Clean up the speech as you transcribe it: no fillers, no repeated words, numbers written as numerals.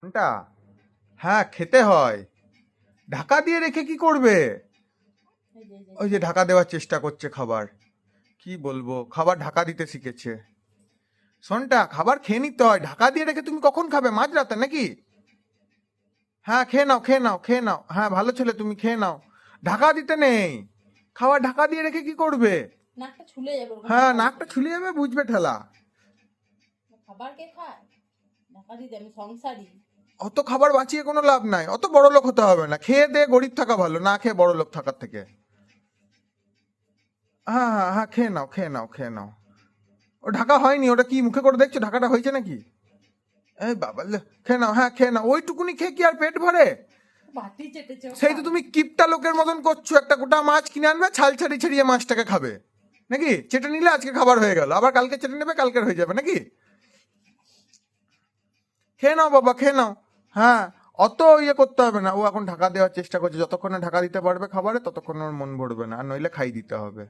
কোনটা? হ্যাঁ, খেতে হয়। ঢাকা দিয়ে রেখে কি করবে? ওই যে ঢাকা দেওয়ার চেষ্টা করছে খাবার। কি বলবো, খাবার ঢাকা দিতে শিখেছে। শোনটা, খাবার খেয়ে নিতে হয়, ঢাকা দিয়ে রেখে তুমি কখন খাবে? মাঝরাতে নাকি? হ্যাঁ, খেয়ে নাও, খেয়ে নাও, খেয়ে নাও। হ্যাঁ, ভালো ছেলে, তুমি খেয়ে নাও। ঢাকা দিতে নেই। খাবার ঢাকা দিয়ে রেখে কি করবে? নাকটা ছুলে যাবে ওরকম হ্যাঁ, খাবার নাকটা খেলে। ছুলে যাবে, বুঝবে ঠেলা। খাবার কে খায়? ঢাকা দিতে আমি সংসারী। অত খাবার বাঁচিয়ে কোনো লাভ নাই, অত বড় লোক হতে হবে না, খেয়ে দে গরিব থাকা ভালো, না খেয়ে বড় লোক থাকার থেকে। হ্যাঁ হ্যাঁ হ্যাঁ, খেয়ে নাও, খেয়ে নাও, খেয়ে নাও। ও ঢাকা হয়নি, ওটা কি মুখে করে দেখছো ঢাকাটা হয়েছে নাকি? এই বাবা লে, খেয়ে নাও, হ্যাঁ খেয়ে নাও। ওইটুকুনি খেয়ে কি আর পেট ভরে? বাটি চেটেছে ও সেই তো খায়। তুমি কিপটা লোকের মতন করছো, একটা গোটা মাছ কিনে আনবে, ছাল ছাড়িয়ে ছাড়িয়ে মাছটাকে খাবে নাকি? চেটে নিলে আজকে খাবার হয়ে গেল, আবার কালকে চেটে নেবে, কালকের হয়ে যাবে নাকি? খেয়ে নাও বাবা, খেয়ে নাও। হ্যাঁ, অত ইয়ে করতে হবে না। ও এখন ঢাকা দেওয়ার চেষ্টা করছে, যতক্ষণ না ঢাকা দিতে পারবে খাবারে ততক্ষণ ওর মন ভরবে না, আর নইলে খাই দিতে হবে।